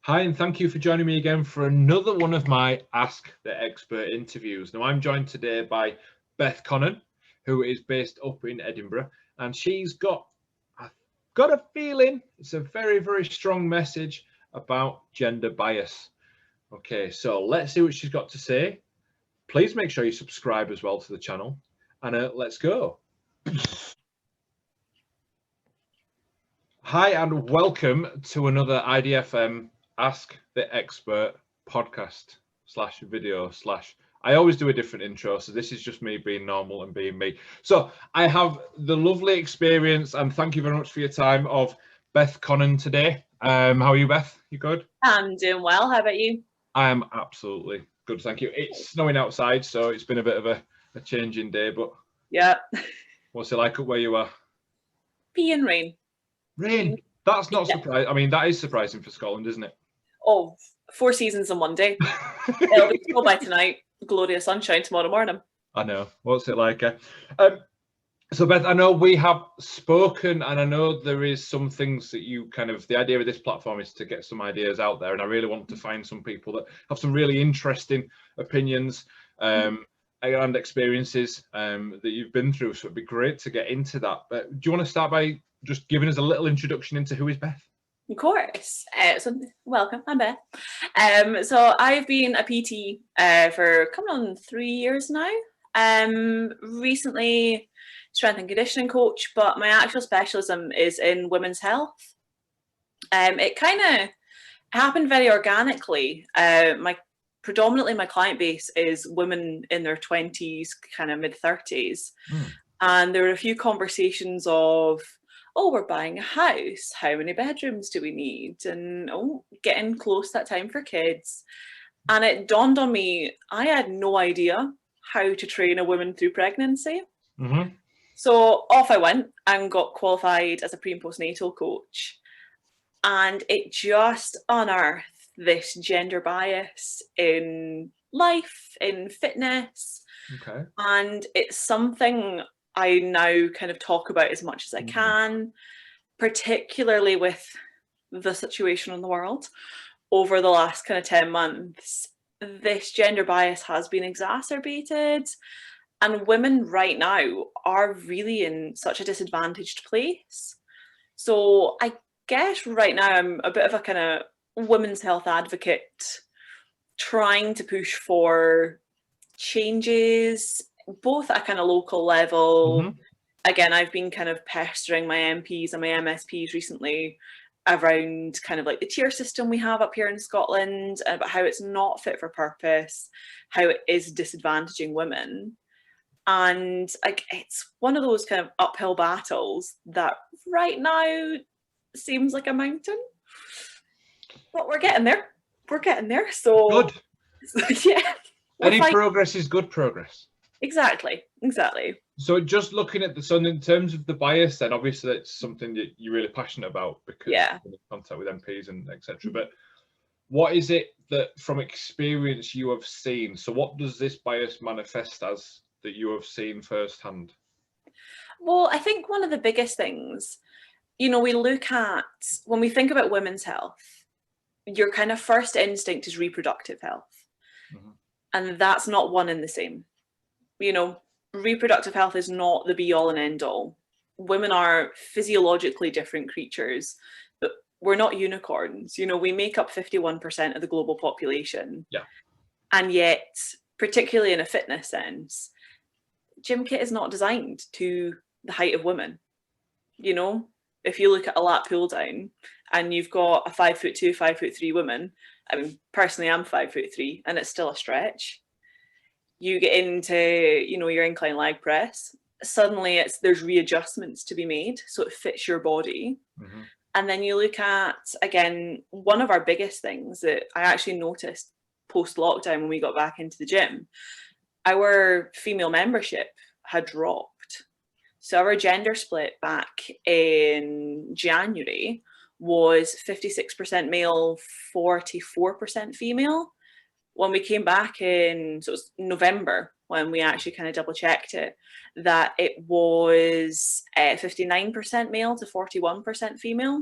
Hi, and thank you for joining me again for another one of my Ask the Expert interviews. Now, I'm joined today by Beth Connon, who is based up in Edinburgh, and I've got a feeling it's a very, very strong message about gender bias. Okay, so let's see what she's got to say. Please make sure you subscribe as well to the channel, and let's go. Hi, and welcome to another IDFM Ask the Expert podcast / video / I always do a different intro, so this is just me being normal and being me. So I have the lovely experience, and thank you very much for your time, of Beth Connon today. How are you, Beth? You good? I'm doing well. How about you? I am absolutely good, thank you. It's snowing outside, so it's been a bit of a changing day, but yeah. What's it like up where you are? Pea and rain. Rain. That's not surprising. I mean, that is surprising for Scotland, isn't it? Oh, 4 seasons in one day. It'll be snow by tonight. Glorious sunshine tomorrow morning. I know. What's it like? So, Beth, I know we have spoken, and I know there is some things that you the idea of this platform is to get some ideas out there, and I really want to find some people that have some really interesting opinions and experiences that you've been through. So it'd be great to get into that. But do you want to start by just giving us a little introduction into who is Beth? Of course. So welcome, I'm Beth. So I've been a PT for coming on 3 years now. Recently strength and conditioning coach, but my actual specialism is in women's health. It kind of happened very organically. Predominantly my client base is women in their 20s, kind of mid 30s. And there were a few conversations of, oh, we're buying a house, how many bedrooms do we need? And oh, getting close that time for kids. And it dawned on me, I had no idea how to train a woman through pregnancy. So off I went and got qualified as a pre and postnatal coach. And it just unearthed this gender bias in life, in fitness. Okay. And it's something I now kind of talk about as much as I can, particularly with the situation in the world over the last kind of 10 months. This gender bias has been exacerbated, and women right now are really in such a disadvantaged place. So I guess right now I'm a bit of a kind of women's health advocate, trying to push for changes, both at a kind of local level. Again, I've been kind of pestering my MPs and my MSPs recently around kind of like the tier system we have up here in Scotland, about how it's not fit for purpose, how it is disadvantaging women. And like, it's one of those kind of uphill battles that right now seems like a mountain, but we're getting there. We're getting there. So good. Yeah. Any progress is good progress. Exactly. So just looking at in terms of the bias, then obviously it's something that you're really passionate about because you're in contact with MPs and etc. But what is it that from experience you have seen? So what does this bias manifest as that you have seen firsthand? Well, I think one of the biggest things, we look at when we think about women's health, your kind of first instinct is reproductive health. And that's not one and the same. Reproductive health is not the be all and end all. Women are physiologically different creatures, but we're not unicorns. We make up 51% of the global population. Yeah. And yet, particularly in a fitness sense, gym kit is not designed to the height of women. If you look at a lat pull down and you've got a 5'2", 5'3" woman, I mean, personally, I'm 5'3", and it's still a stretch. You get into, your incline leg press, suddenly there's readjustments to be made so it fits your body. And then you look at, again, one of our biggest things that I actually noticed post-lockdown when we got back into the gym, our female membership had dropped. So our gender split back in January was 56% male, 44% female. When we came back in, so it was November, when we actually kind of double checked it, that it was 59% male to 41% female.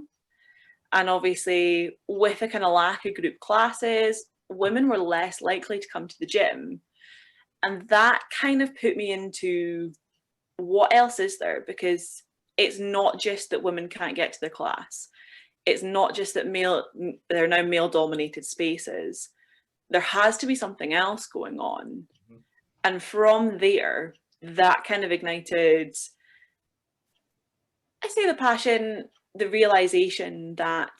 And obviously, with a kind of lack of group classes, women were less likely to come to the gym. And that kind of put me into, what else is there? Because it's not just that women can't get to their class. It's not just that they're now male-dominated spaces. There has to be something else going on. Mm-hmm. And from there, that kind of ignited, I say, the passion, the realization that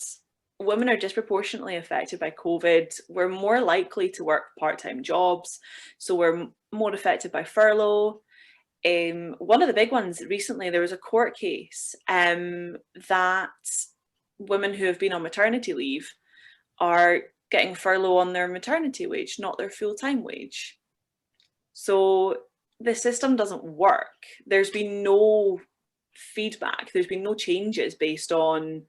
women are disproportionately affected by COVID. We're more likely to work part-time jobs, so we're more affected by furlough. One of the big ones recently, there was a court case that women who have been on maternity leave are getting furlough on their maternity wage, not their full-time wage. So the system doesn't work. There's been no feedback. There's been no changes based on,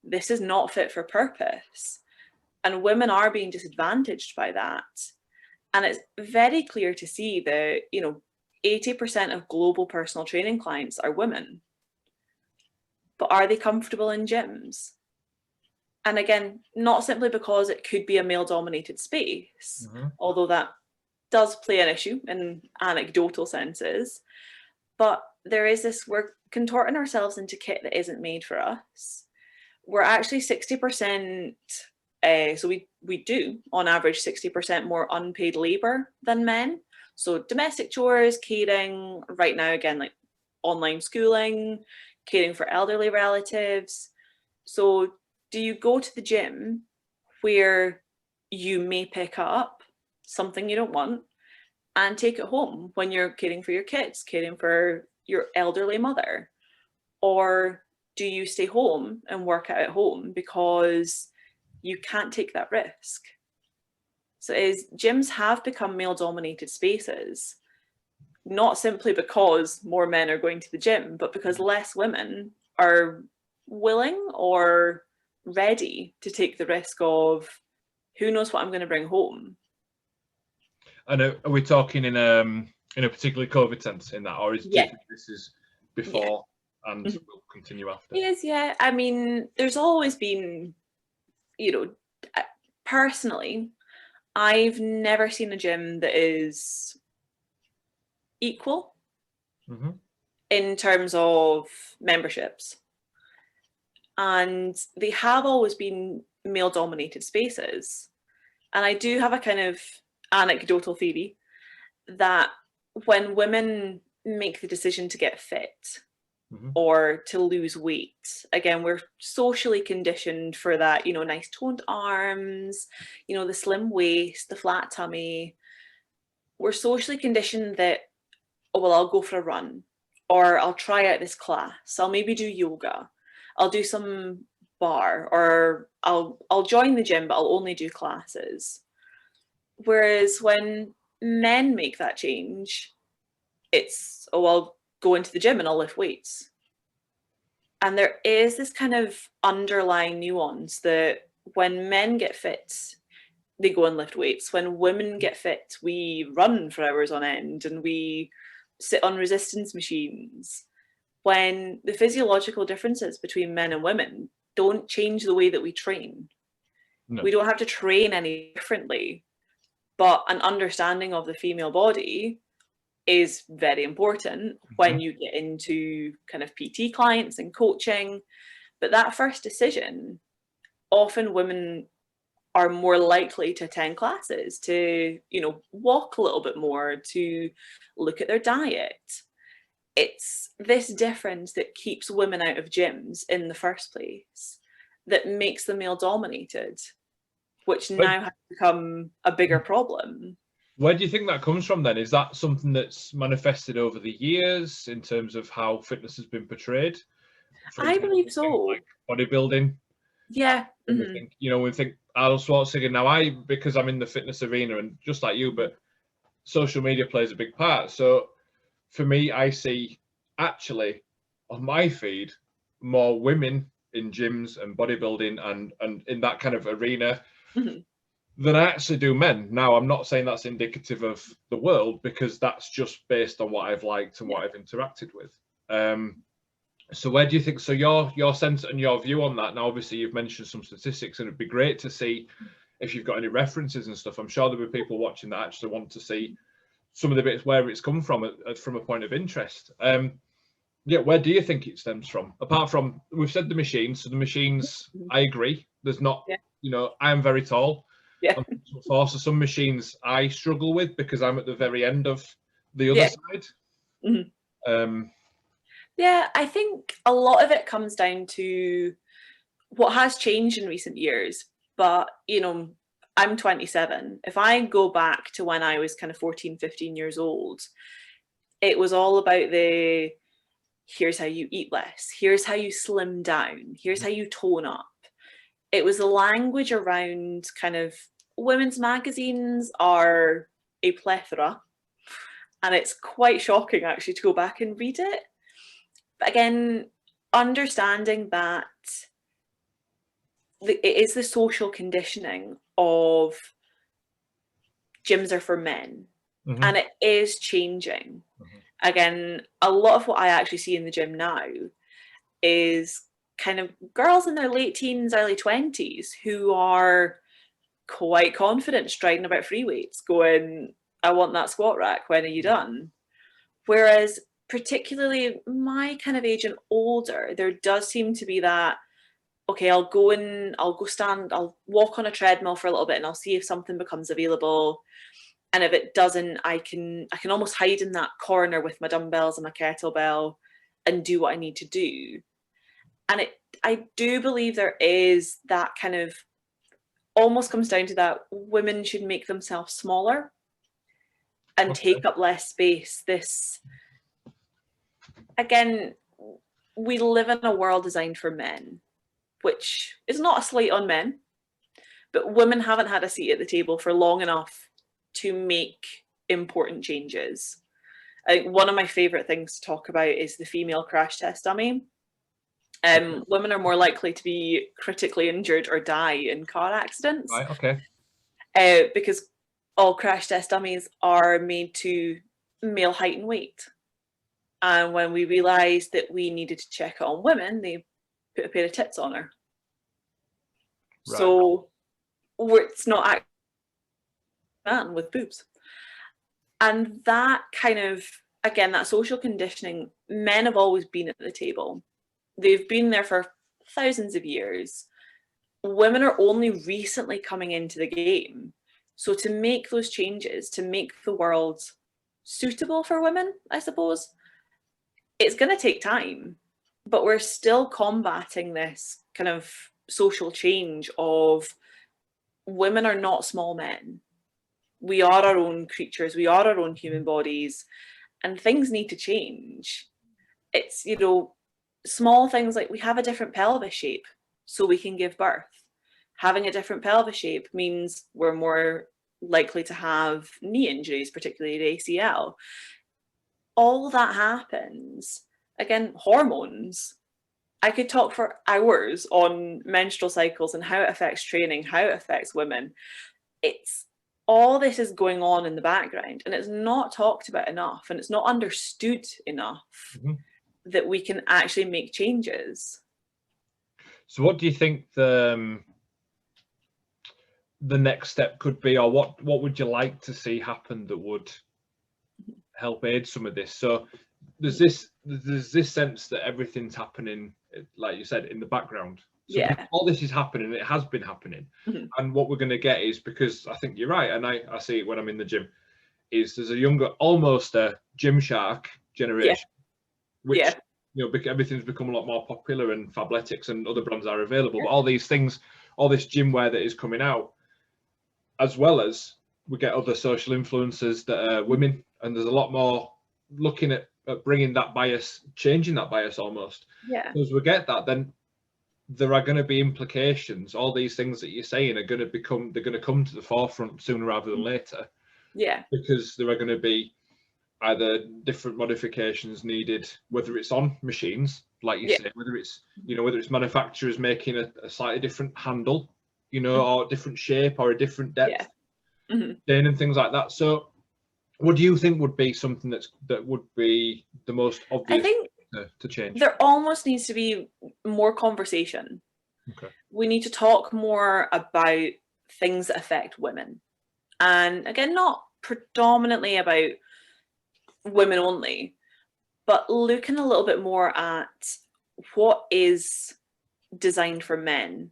this is not fit for purpose. And women are being disadvantaged by that. And it's very clear to see that, 80% of global personal training clients are women. But are they comfortable in gyms? And again, not simply because it could be a male-dominated space, mm-hmm. although that does play an issue in anecdotal senses, but there is this, we're contorting ourselves into kit that isn't made for us. We're actually 60%, so we do on average 60% more unpaid labour than men. So domestic chores, caring, right now again, like online schooling, caring for elderly relatives. So do you go to the gym where you may pick up something you don't want and take it home when you're caring for your kids, caring for your elderly mother? Or do you stay home and work out at home because you can't take that risk? So gyms have become male-dominated spaces, not simply because more men are going to the gym, but because less women are willing or ready to take the risk of, who knows what I'm going to bring home. And are we talking in a particular COVID sense in that, or is this is before and will continue after? Yes, yeah. I mean, there's always been, personally, I've never seen a gym that is equal mm-hmm. in terms of memberships. And they have always been male-dominated spaces. And I do have a kind of anecdotal theory that when women make the decision to get fit mm-hmm. or to lose weight, again, we're socially conditioned for that, nice toned arms, the slim waist, the flat tummy. We're socially conditioned that, oh, well, I'll go for a run, or I'll try out this class, I'll maybe do yoga, I'll do some bar, or I'll join the gym, but I'll only do classes. Whereas when men make that change, it's, oh, I'll go into the gym and I'll lift weights. And there is this kind of underlying nuance that when men get fit, they go and lift weights. When women get fit, we run for hours on end and we sit on resistance machines. When the physiological differences between men and women don't change the way that we train. No. We don't have to train any differently, but an understanding of the female body is very important mm-hmm. when you get into kind of PT clients and coaching. But that first decision, often women are more likely to attend classes, to, walk a little bit more, to look at their diet. It's this difference that keeps women out of gyms in the first place, that makes them male dominated, which now has become a bigger problem. Where do you think that comes from then? Is that something that's manifested over the years in terms of how fitness has been portrayed? I believe so. Like bodybuilding. Yeah. Mm-hmm. We think Arnold Schwarzenegger. Now because I'm in the fitness arena and just like you, but social media plays a big part. So for me, I see actually on my feed more women in gyms and bodybuilding and in that kind of arena mm-hmm. than I actually do men. Now, I'm not saying that's indicative of the world, because that's just based on what I've liked and what I've interacted with. So where do you think, so your sense and your view on that, now obviously you've mentioned some statistics, and it'd be great to see if you've got any references and stuff. I'm sure there'll be people watching that actually want to see some of the bits where it's come from a point of interest. Yeah, where do you think it stems from? Apart from, we've said the machines, so the machines, I agree. There's not, I am very tall. Yeah. So some machines I struggle with because I'm at the very end of the other side. Mm-hmm. Yeah, I think a lot of it comes down to what has changed in recent years. But, I'm 27. If I go back to when I was kind of 14, 15 years old, it was all about here's how you eat less, here's how you slim down, here's how you tone up. It was the language around kind of women's magazines are a plethora. And it's quite shocking actually to go back and read it. But again, understanding that it is the social conditioning of gyms are for men, and it is changing. Again, a lot of what I actually see in the gym now is kind of girls in their late teens, early 20s who are quite confident striding about free weights, going, I want that squat rack, when are you done? Whereas particularly my kind of age and older, there does seem to be that, okay, I'll go stand, I'll walk on a treadmill for a little bit and I'll see if something becomes available. And if it doesn't, I can almost hide in that corner with my dumbbells and my kettlebell and do what I need to do. And I do believe there is that kind of, almost comes down to that women should make themselves smaller and take up less space. This, again, we live in a world designed for men, which is not a slight on men, but women haven't had a seat at the table for long enough to make important changes. I think one of my favorite things to talk about is the female crash test dummy. Women are more likely to be critically injured or die in car accidents. Right, okay. Because all crash test dummies are made to male height and weight. And when we realised that we needed to check it on women, they put a pair of tits on her. Right. So it's not a man with boobs. And that kind of, again, that social conditioning, men have always been at the table. They've been there for thousands of years. Women are only recently coming into the game. So to make those changes, to make the world suitable for women, I suppose, it's going to take time. But we're still combating this kind of social change of women are not small men. We are our own creatures. We are our own human bodies. And things need to change. It's, small things like we have a different pelvis shape so we can give birth. Having a different pelvis shape means we're more likely to have knee injuries, particularly at ACL. All that happens. Again, hormones. I could talk for hours on menstrual cycles and how it affects training, how it affects women. It's all this is going on in the background, and it's not talked about enough, and it's not understood enough. That we can actually make changes. So what do you think the next step could be, or what would you like to see happen that would help aid some of this? So there's this sense that everything's happening, like you said, in the background. So all this is happening, it has been happening. And what we're going to get is, because I think you're right, and I see it when I'm in the gym, is there's a younger, almost a Gymshark generation. Which, everything's become a lot more popular, and Fabletics and other brands are available. But all these things, all this gym wear that is coming out, as well as we get other social influencers that are women, and there's a lot more looking at bringing that bias, changing that bias almost. So as we get that, then there are going to be implications. All these things that you're saying are going to come to the forefront sooner rather than later. Because there are going to be either different modifications needed, whether it's on machines, like you say, whether it's manufacturers making a slightly different handle, or a different shape or a different depth, and things like that. So what do you think would be something that would be the most obvious? I think to change? There almost needs to be more conversation. Okay. We need to talk more about things that affect women. And again, not predominantly about women only, but looking a little bit more at what is designed for men.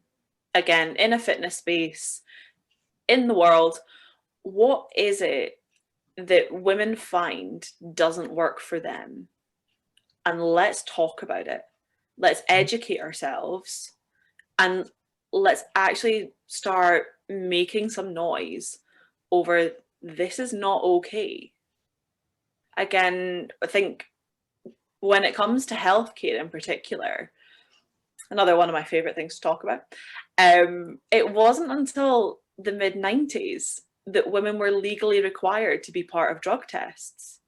Again, in a fitness space, in the world, what is it that women find doesn't work for them? And let's talk about it. Let's educate ourselves and let's actually start making some noise over this is not okay. Again, I think when it comes to healthcare in particular, another one of my favorite things to talk about, it wasn't until the mid-90s that women were legally required to be part of drug tests.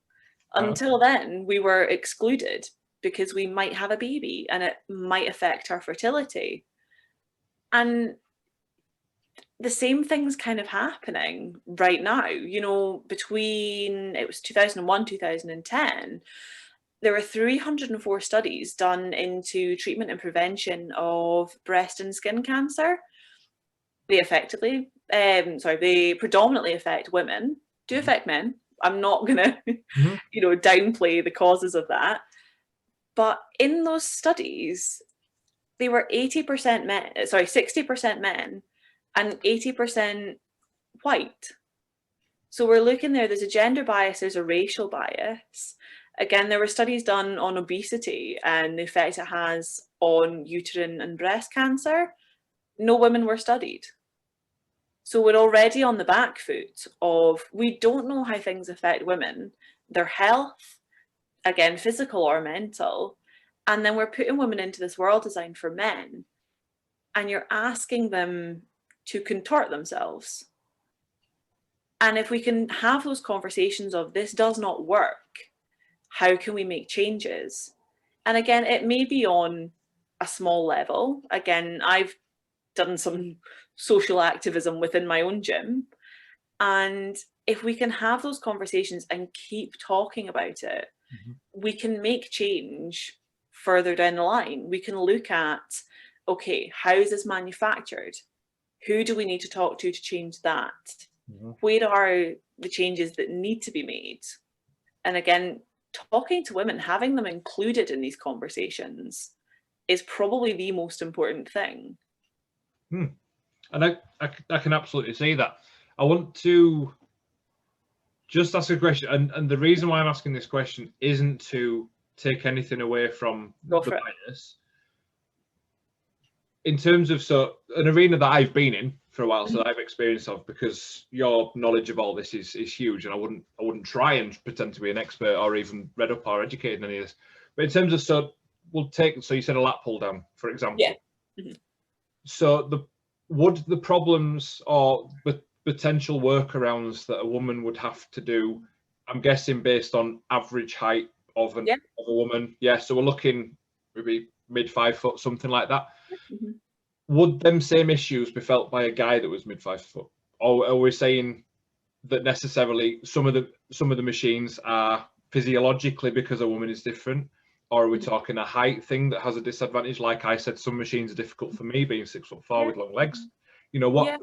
Until then, we were excluded because we might have a baby and it might affect our fertility. And the same thing's kind of happening right now. You know, between, it was 2001, 2010, there were 304 studies done into treatment and prevention of breast and skin cancer. They predominantly affect women, do affect men. I'm not gonna, downplay the causes of that. But in those studies, they were 60% men and 80% white. So we're looking there's a gender bias, there's a racial bias. Again, there were studies done on obesity and the effect it has on uterine and breast cancer. No women were studied. So we're already on the back foot of, we don't know how things affect women, their health, again, physical or mental, and then we're putting women into this world designed for men, and you're asking them to contort themselves. And if we can have those conversations of this does not work, how can we make changes? And again, it may be on a small level. Again, I've done some social activism within my own gym. And if we can have those conversations and keep talking about it, we can make change further down the line. We can look at, okay, how is this manufactured? Who do we need to talk to change that? Where are the changes that need to be made? And again, talking to women, having them included in these conversations is probably the most important thing. And I can absolutely see that. I want to just ask a question, and the reason why I'm asking this question isn't to take anything away from the bias. In terms of an arena that I've been in for a while, so that I've experienced of, because your knowledge of all this is huge, and I wouldn't try and pretend to be an expert or even read up or educated in any of this. But in terms of so you said a lat pull down, for example. Yeah. So would the problems or the potential workarounds that a woman would have to do, I'm guessing based on average height of a woman, so we're looking maybe mid 5 foot, something like that. Would them same issues be felt by a guy that was mid 5 foot, or are we saying that necessarily some of the machines are physiologically because a woman is different, or are we talking a height thing that has a disadvantage? Like I said, some machines are difficult for me, being 6'4" with long legs. You know, where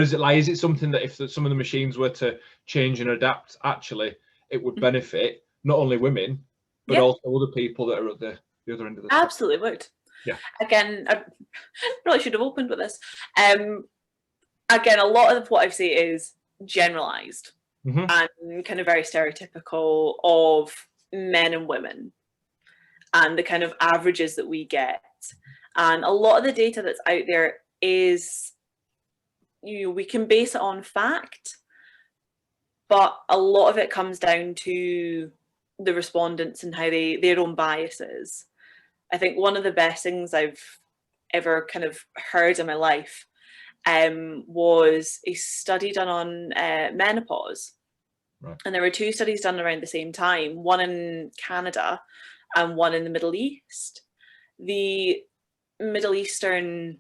does it lie? Is it something that if some of the machines were to change and adapt, actually it would benefit not only women but also other people that are at the other end of the spectrum? Absolutely would. Yeah. Again, I really should have opened with this. Again, a lot of what I say is generalized and kind of very stereotypical of men and women and the kind of averages that we get. And a lot of the data that's out there is, we can base it on fact, but a lot of it comes down to the respondents and how their own biases. I think one of the best things I've ever kind of heard in my life was a study done on menopause. Right. And there were 2 studies done around the same time, one in Canada and one in the Middle East. The the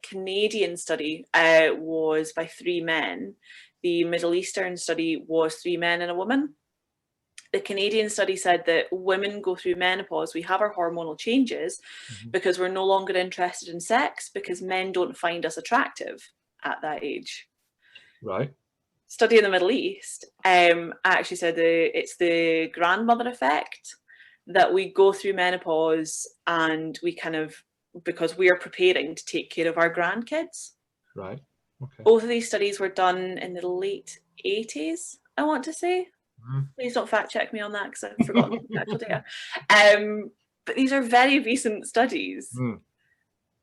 Canadian study was by 3 men. The Middle Eastern study was 3 men and a woman. the Canadian study said that women go through menopause, we have our hormonal changes because we're no longer interested in sex because men don't find us attractive at that age. Right. Study in the Middle East actually said it's the grandmother effect, that we go through menopause and we kind of, because we are preparing to take care of our grandkids. Right. Okay. Both of these studies were done in the late 80s, I want to say. Please don't fact check me on that because I've forgotten the actual data. But these are very recent studies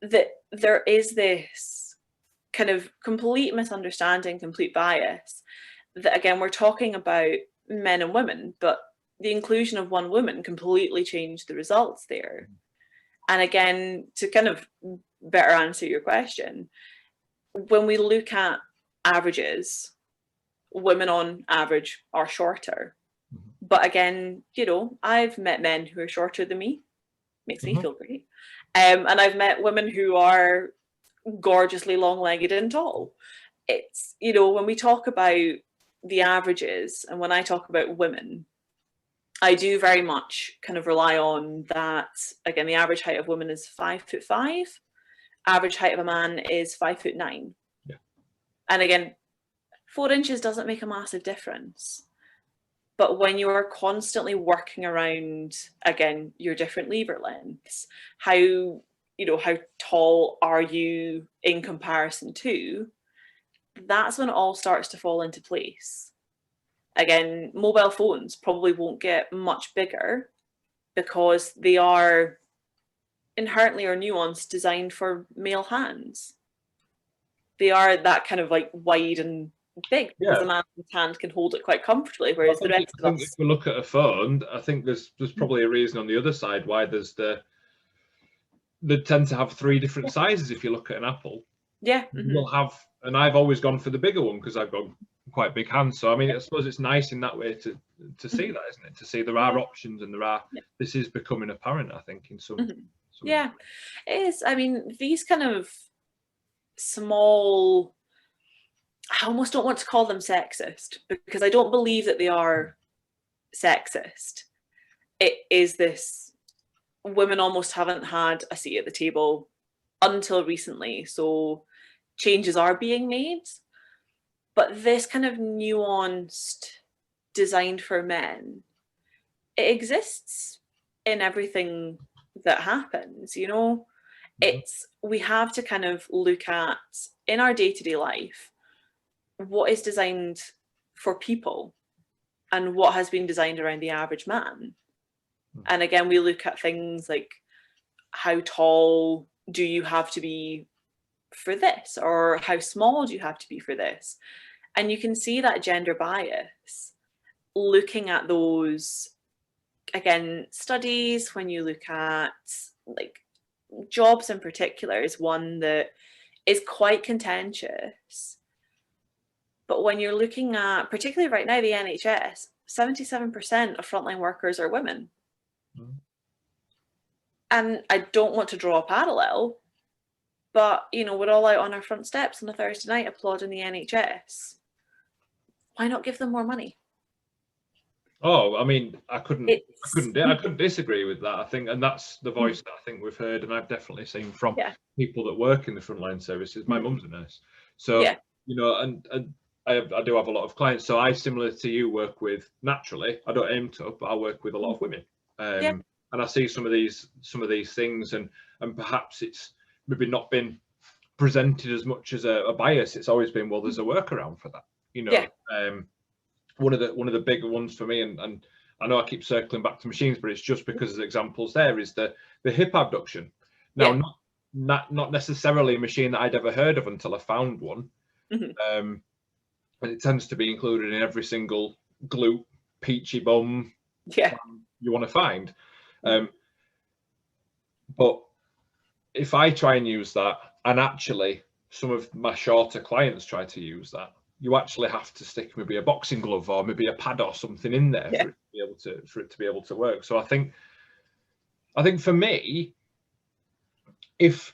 that there is this kind of complete misunderstanding, complete bias, that again, we're talking about men and women, but the inclusion of one woman completely changed the results there. And again, to kind of better answer your question, when we look at averages, women on average are shorter. But again, you know, I've met men who are shorter than me, makes me feel great. And I've met women who are gorgeously long-legged and tall. It's, you know, when we talk about the averages and when I talk about women, I do very much kind of rely on that. Again, the average height of women is 5'5". Average height of a man is 5'9". Yeah. And again, 4 inches doesn't make a massive difference. But when you are constantly working around, again, your different lever lengths, how, you know, how tall are you in comparison to, that's when it all starts to fall into place. Again, mobile phones probably won't get much bigger because they are inherently or nuanced designed for male hands. They are that kind of like wide and big because a man's hand can hold it quite comfortably, whereas the rest of us. If we look at a phone, I think there's probably a reason on the other side why there's they tend to have 3 different sizes. If you look at an Apple, you'll have, and I've always gone for the bigger one because I've got quite big hands. So I mean, I suppose it's nice in that way to see that, isn't it? To see there are options and there are. This is becoming apparent, I think, in some. Yeah, it is. I mean, these kind of small, I almost don't want to call them sexist because I don't believe that they are sexist. It is this, women almost haven't had a seat at the table until recently, so changes are being made. But this kind of nuanced, designed for men, it exists in everything that happens, you know? It's, we have to kind of look at, in our day-to-day life, what is designed for people and what has been designed around the average man. And again, we look at things like how tall do you have to be for this, or how small do you have to be for this? And you can see that gender bias looking at those, again, studies. When you look at like jobs in particular is one that is quite contentious. But when you're looking at, particularly right now, the NHS, 77% of frontline workers are women. And I don't want to draw a parallel, but, you know, we're all out on our front steps on a Thursday night applauding the NHS. Why not give them more money? Oh, I mean, I couldn't disagree with that. I think, and that's the voice that I think we've heard, and I've definitely seen from people that work in the frontline services. My mum's a nurse, so you know, and I do have a lot of clients. So I, similar to you, work with, naturally, I don't aim to, but I work with a lot of women, and I see some of these things, and perhaps it's maybe not been presented as much as a bias. It's always been, well, there's a workaround for that, you know. One of the bigger ones for me, and I know I keep circling back to machines, but it's just because of the examples there, is the hip abduction. Now, not necessarily a machine that I'd ever heard of until I found one. And it tends to be included in every single glute, peachy bum you want to find. But if I try and use that, and actually some of my shorter clients try to use that, you actually have to stick maybe a boxing glove or maybe a pad or something in there for it to be able to work. So I think for me, if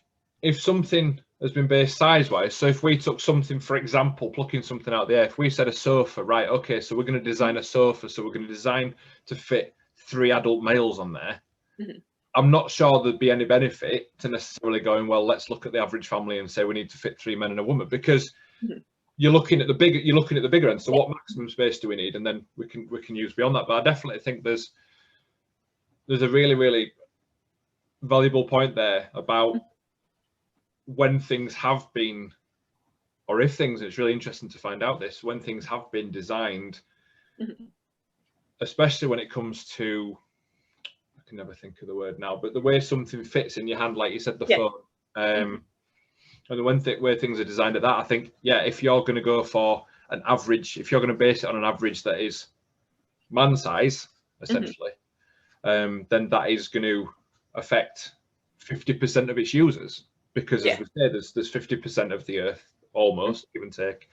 something has been based size-wise. So if we took something, for example, plucking something out of the air, if we said a sofa, right, okay, so we're going to design a sofa, so we're going to design to fit 3 adult males on there. Mm-hmm. I'm not sure there'd be any benefit to necessarily going, well, let's look at the average family and say we need to fit 3 men and a woman, because you're looking at the bigger end. So what maximum space do we need? And then we can use beyond that. But I definitely think there's a really, really valuable point there about when things have been, or if things, it's really interesting to find out this, when things have been designed, especially when it comes to, I can never think of the word now, but the way something fits in your hand, like you said, the phone, and the way things are designed at that, I think, if you're going to go for an average, if you're going to base it on an average that is man size, essentially, then that is going to affect 50% of its users, because as we say, there's 50% of the earth, almost, give and take.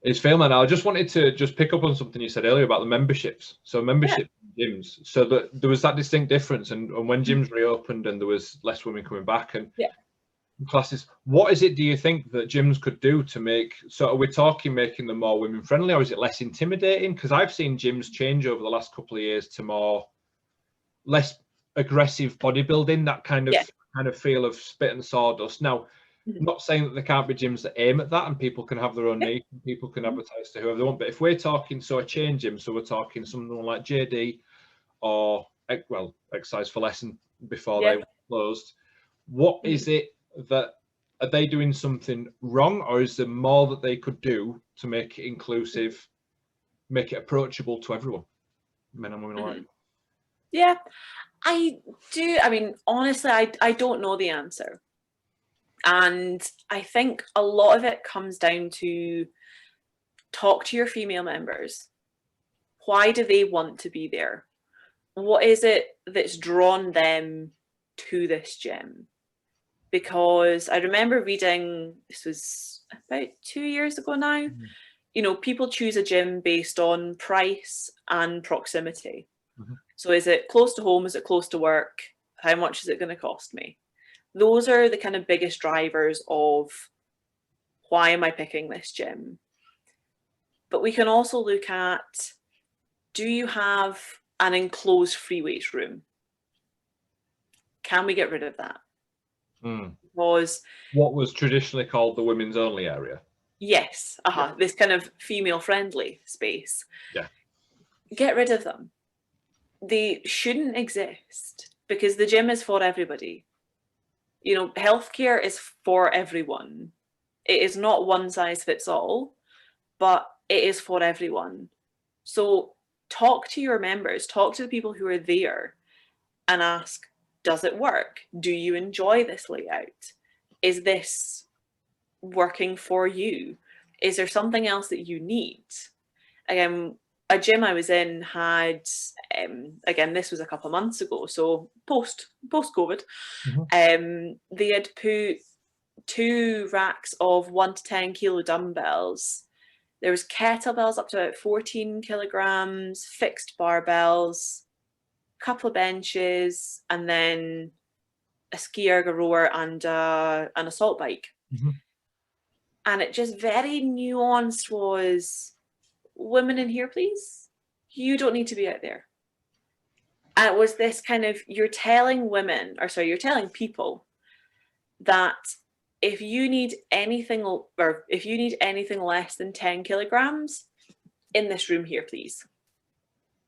It's failing. Now, I just wanted to pick up on something you said earlier about the memberships. So membership gyms, so that there was that distinct difference, and when gyms reopened and there was less women coming back and classes, what is it, do you think, that gyms could do to make, so are we talking making them more women friendly, or is it less intimidating? Because I've seen gyms change over the last couple of years to less aggressive bodybuilding, that kind of feel of spit and sawdust. Now, not saying that there can't be gyms that aim at that and people can have their own niche and people can advertise to whoever they want, but if we're talking, so a chain gym, so we're talking someone like JD or, well, Exercise for Less before they were closed, what is it that, are they doing something wrong, or is there more that they could do to make it inclusive, make it approachable to everyone, men and women alike? Yeah, I do. I mean, honestly, I don't know the answer. And I think a lot of it comes down to talk to your female members. Why do they want to be there? What is it that's drawn them to this gym? Because I remember reading, this was about 2 years ago now, people choose a gym based on price and proximity. So is it close to home? Is it close to work? How much is it going to cost me? Those are the kind of biggest drivers of why am I picking this gym? But we can also look at, do you have an enclosed free weights room? Can we get rid of that? Because what was traditionally called the women's only area. Yes, this kind of female friendly space. Get rid of them. They shouldn't exist, because the gym is for everybody. Healthcare is for everyone. It is not one size fits all, but it is for everyone. So talk to your members, talk to the people who are there and ask, does it work? Do you enjoy this layout? Is this working for you? Is there something else that you need? Again, a gym I was in had, again, this was a couple of months ago, so post-COVID, they had put 2 racks of 1 to 10 kilo dumbbells. There was kettlebells up to about 14 kilograms, fixed barbells, a couple of benches, and then a ski ergo rower and an assault bike. And it just very nuanced was, women in here, please. You don't need to be out there. And it was this kind of, you're telling people that if you need anything, or if you need anything less than 10 kilograms in this room here, please.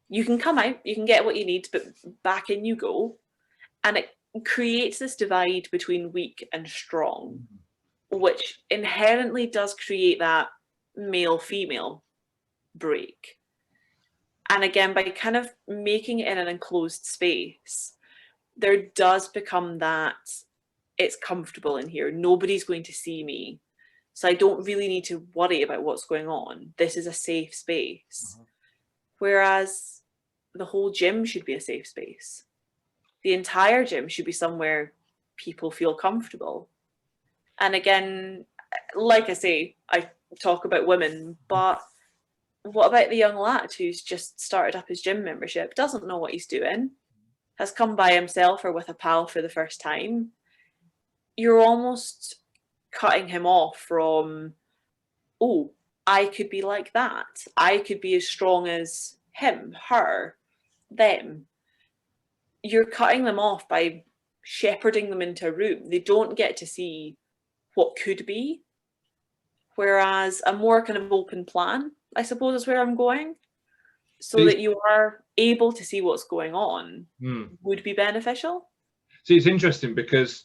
You can come out, you can get what you need, but back in you go. And it creates this divide between weak and strong, which inherently does create that male-female break. And again, by kind of making it in an enclosed space, there does become that it's comfortable in here. Nobody's going to see me. So I don't really need to worry about what's going on. This is a safe space. Whereas the whole gym should be a safe space. The entire gym should be somewhere people feel comfortable. And again, like I say, I talk about women, but what about the young lad who's just started up his gym membership, doesn't know what he's doing, has come by himself or with a pal for the first time? you're almost cutting him off from, oh, I could be like that. I could be as strong as him, her, them. You're cutting them off by shepherding them into a room. They don't get to see what could be. Whereas a more kind of open plan, I suppose, is where I'm going, so that you are able to see what's going on, would be beneficial. See, it's interesting because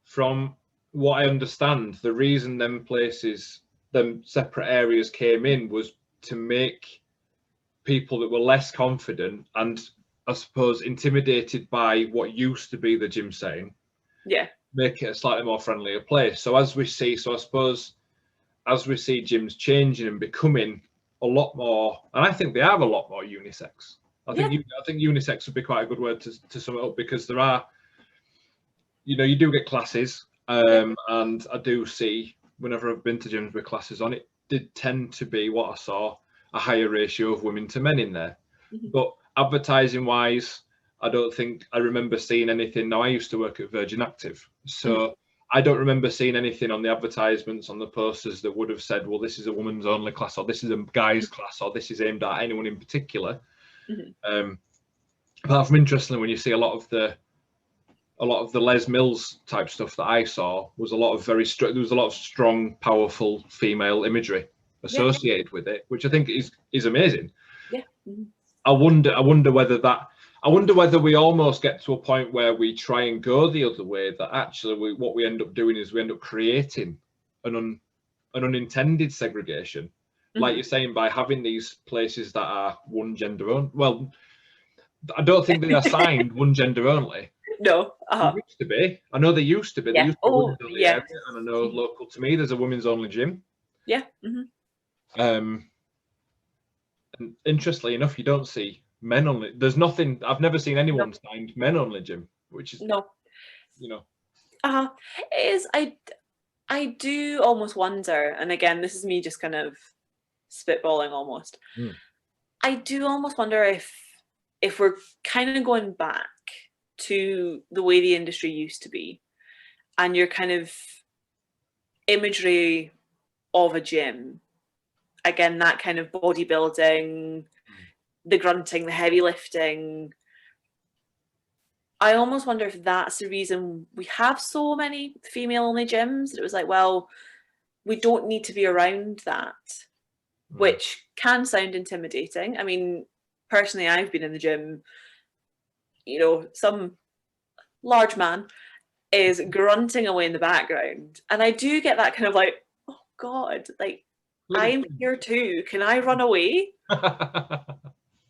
from what I understand, the reason them separate areas came in was to make people that were less confident and, I suppose, intimidated by what used to be the gym setting, make it a slightly more friendlier place. So I suppose as we see gyms changing and becoming a lot more, and I think they are a lot more unisex. I think unisex would be quite a good word to sum it up, because there are, you do get classes, and I do see, whenever I've been to gyms with classes on, it did tend to be, what I saw, a higher ratio of women to men in there. But advertising wise, I don't think I remember seeing anything. Now, I used to work at Virgin Active, so I don't remember seeing anything on the advertisements, on the posters, that would have said, well, this is a woman's only class, or this is a guy's class, or this is aimed at anyone in particular. Apart from, interestingly, when you see a lot of the Les Mills type stuff that I saw, was a lot of there was a lot of strong, powerful female imagery associated with it, which I think is amazing. I wonder whether we almost get to a point where we try and go the other way, that actually what we end up doing is we end up creating an unintended segregation, like you're saying, by having these places that are one gender only. Well, I don't think they are signed one gender only. No. They used to be. I know they used to be. They used to be women's only area, and I know local to me there's a women's only gym. And interestingly enough, you don't see men only. There's nothing. I've never seen anyone signed men only gym, which is It is. I do almost wonder, and again, this is me just kind of spitballing almost. I do almost wonder if we're kind of going back to the way the industry used to be, and your kind of imagery of a gym, again, that kind of bodybuilding, the grunting, the heavy lifting. I almost wonder if that's the reason we have so many female-only gyms. It was like, well, we don't need to be around that, which can sound intimidating. I mean, personally, I've been in the gym, some large man is grunting away in the background, and I do get that kind of like, oh God, like, I'm here too. Can I run away? And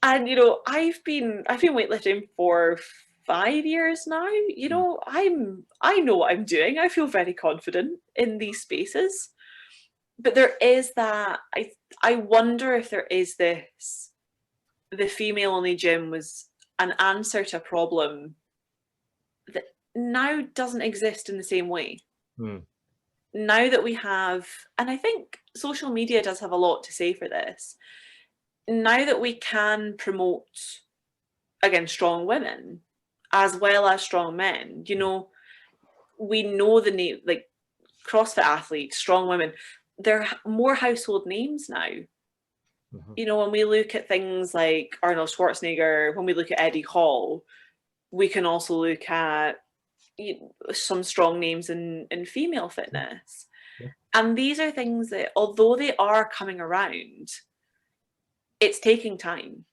I've been weightlifting for 5 years now. I know what I'm doing. I feel very confident in these spaces. But there is that, I wonder if there is this, the female only gym was an answer to a problem that now doesn't exist in the same way. Now that we have, and I think social media does have a lot to say for this, now that we can promote, again, strong women as well as strong men, we know the name, like CrossFit athletes, strong women, they're more household names now. When we look at things like Arnold Schwarzenegger, when we look at Eddie Hall, we can also look at some strong names in female fitness. And these are things that, although they are coming around, it's taking time.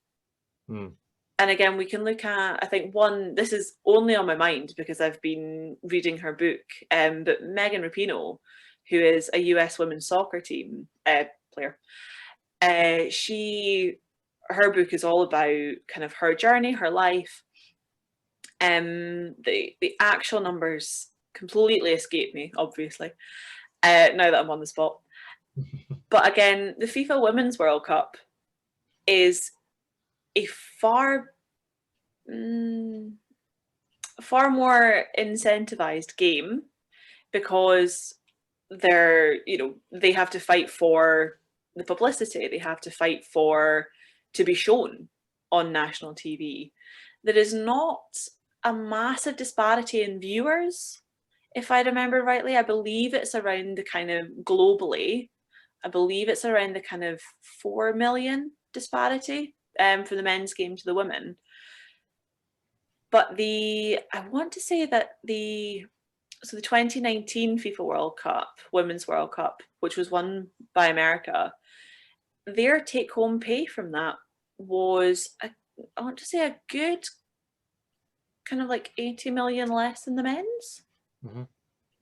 And again, we can look at, I think this is only on my mind because I've been reading her book, but Megan Rapinoe, who is a US women's soccer team player, her book is all about kind of her journey, her life. The actual numbers completely escape me, obviously, now that I'm on the spot. But again, the FIFA Women's World Cup is a far more incentivized game, because they have to fight for the publicity, they have to fight to be shown on national TV. There is not a massive disparity in viewers if I remember rightly. I believe it's around the kind of globally, I believe it's around the kind of 4 million disparity from the men's game to the women. But I want to say that the 2019 FIFA World Cup, Women's World Cup, which was won by America, their take-home pay from that was, I want to say, a good kind of like 80 million less than the men's.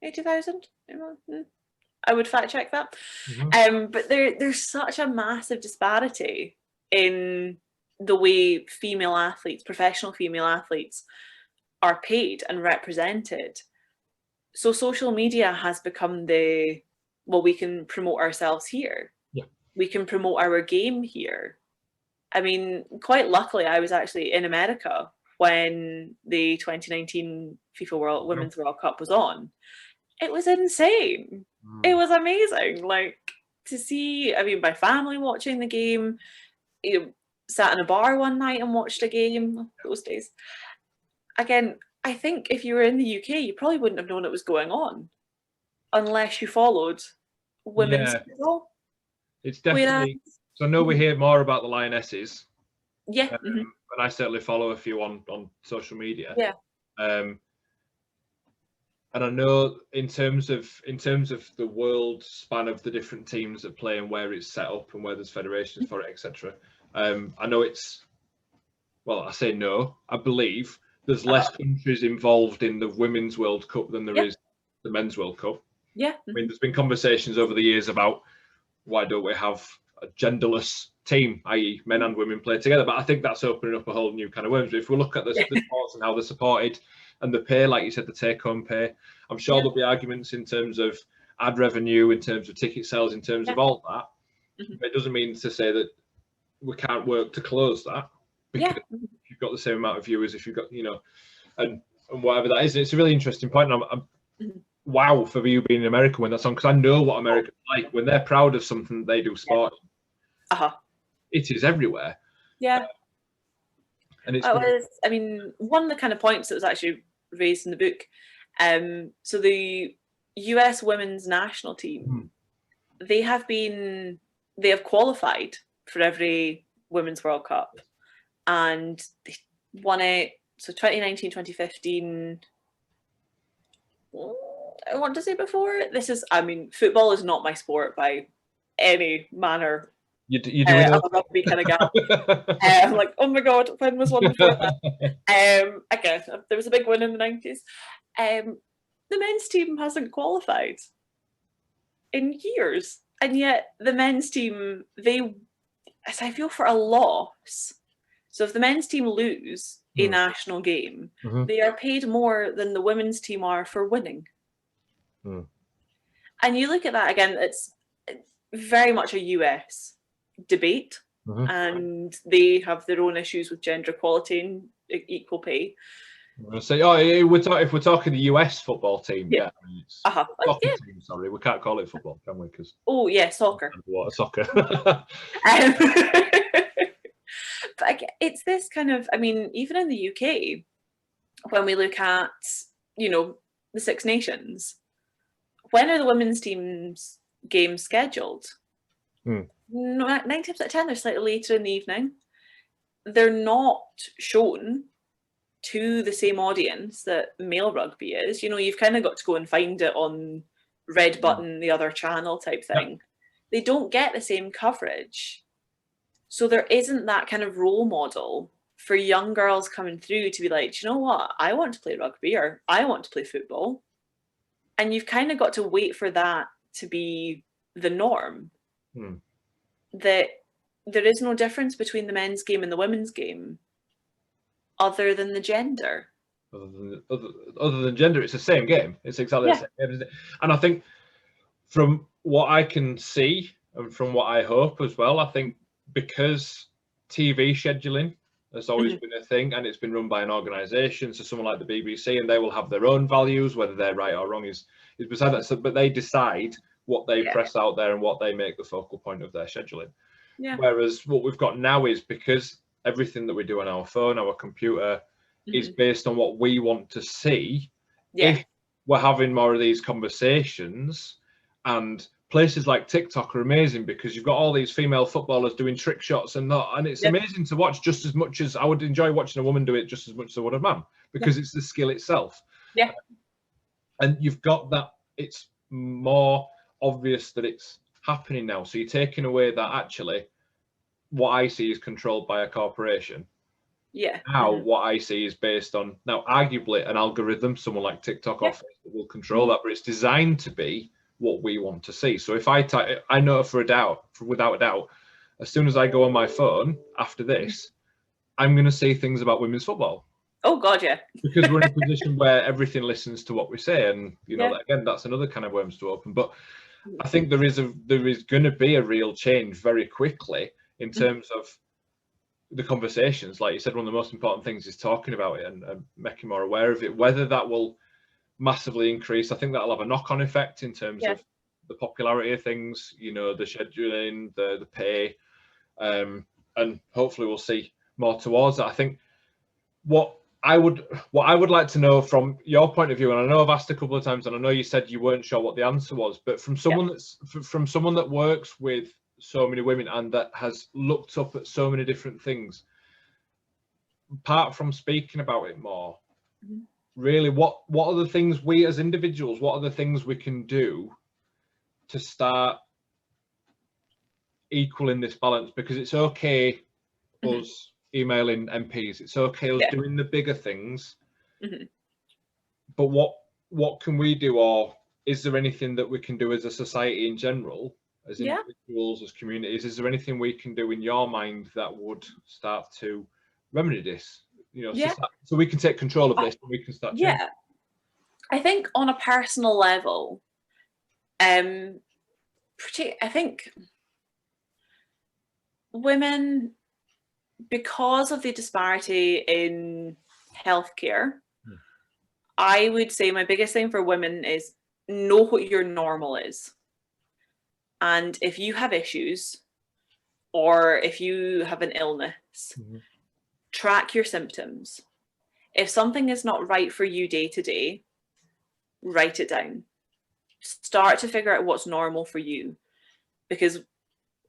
80,000. I would fact check that. But there's such a massive disparity in the way female athletes, professional female athletes, are paid and represented. So social media has become we can promote ourselves here. Yeah. We can promote our game here. I mean, quite luckily, I was actually in America when the 2019 FIFA Women's World Cup was on. It was insane. It was amazing. Like, to see, I mean, my family watching the game, sat in a bar one night and watched a game those days. Again, I think if you were in the UK, you probably wouldn't have known it was going on unless you followed women's football. It's definitely. So I know we hear more about the Lionesses. Yeah. And I certainly follow a few on social media. Yeah. And I know in terms of the world span of the different teams that play and where it's set up and where there's federations for it, etc. I know it's, well, I say no, I believe there's less countries involved in the Women's World Cup than there is the Men's World Cup. Yeah. I mean, there's been conversations over the years about why don't we have a genderless team, i.e. men and women play together, but I think that's opening up a whole new kind of worms. But if we look at the sports and how they're supported and the pay, like you said, the take-home pay, I'm sure there'll be arguments in terms of ad revenue, in terms of ticket sales, in terms of all that. But it doesn't mean to say that we can't work to close that, because if you've got the same amount of viewers, if you've got, and whatever that is. And it's a really interesting point. And I'm wow for you being in America when that's on, because I know what Americans like when they're proud of something they do sport. It is everywhere. Yeah. And it's I mean, one of the kind of points that was actually raised in the book. So the US women's national team, they have qualified for every Women's World Cup, and they won it. So 2019, 2015. I want to say before this is, I mean, football is not my sport by any manner. You do I'm a rugby kind of gal. I'm like, oh my god, when was one before that? Again, there was a big one in the 90s. The men's team hasn't qualified in years, and yet the men's team, I feel for a loss. So if the men's team lose a national game, they are paid more than the women's team are for winning. And you look at that again, it's very much a US debate, and they have their own issues with gender equality and equal pay. So, if we're talking the US football team, I mean, it's soccer team. Sorry, we can't call it football, can we? Because soccer. Soccer. But it's this kind of, I mean, even in the UK, when we look at, the Six Nations, when are the women's team's games scheduled? 9 times out of 10, they're slightly later in the evening. They're not shown to the same audience that male rugby is. You've kind of got to go and find it on Red Button, the other channel type thing. They don't get the same coverage. So there isn't that kind of role model for young girls coming through to be like, you know what, I want to play rugby, or I want to play football. And you've kind of got to wait for that to be the norm. That there is no difference between the men's game and the women's game other than the gender. Other than gender, it's the same game. It's exactly the same game, isn't it? And I think from what I can see and from what I hope as well, I think because TV scheduling has always been a thing, and it's been run by an organisation, so someone like the BBC, and they will have their own values, whether they're right or wrong is beside that. So, but they decide what they press out there and what they make the focal point of their scheduling. Whereas what we've got now is, because everything that we do on our phone, our computer, is based on what we want to see. If we're having more of these conversations, and places like TikTok are amazing because you've got all these female footballers doing trick shots and that, and it's amazing to watch, just as much as I would enjoy watching a woman do it just as much as I would a man, because it's the skill itself. Yeah. And you've got that, it's more obvious that it's happening now. So you're taking away that actually what I see is controlled by a corporation. Yeah. Now what I see is based on, now arguably an algorithm, someone like TikTok or Facebook will control that, but it's designed to be what we want to see. So if I type, I know without a doubt, as soon as I go on my phone after this, I'm going to see things about women's football. Oh God, yeah. Because we're in a position where everything listens to what we say, and you know, again, that's another kind of worms to open. But I think there is going to be a real change very quickly in terms of the conversations. Like you said, one of the most important things is talking about it and making more aware of it. Whether that will massively increase, I think that'll have a knock-on effect in terms of the popularity of things, you know, the scheduling, the pay, and hopefully we'll see more towards that. I think what I would like to know from your point of view, and I know I've asked a couple of times, and I know you said you weren't sure what the answer was, but from someone that works with so many women and that has looked up at so many different things, apart from speaking about it more, really, what are the things we as individuals, what are the things we can do to start equaling this balance? Because it's okay us emailing MPs, it's okay us doing the bigger things, but what can we do, or is there anything that we can do as a society in general, as individuals, as communities? Is there anything we can do in your mind that would start to remedy this, you know, so we can take control of this and we can start changing? I think on a personal level, I think women, because of the disparity in healthcare, I would say my biggest thing for women is know what your normal is. And if you have issues, or if you have an illness, track your symptoms. If something is not right for you day to day, write it down. Start to figure out what's normal for you. Because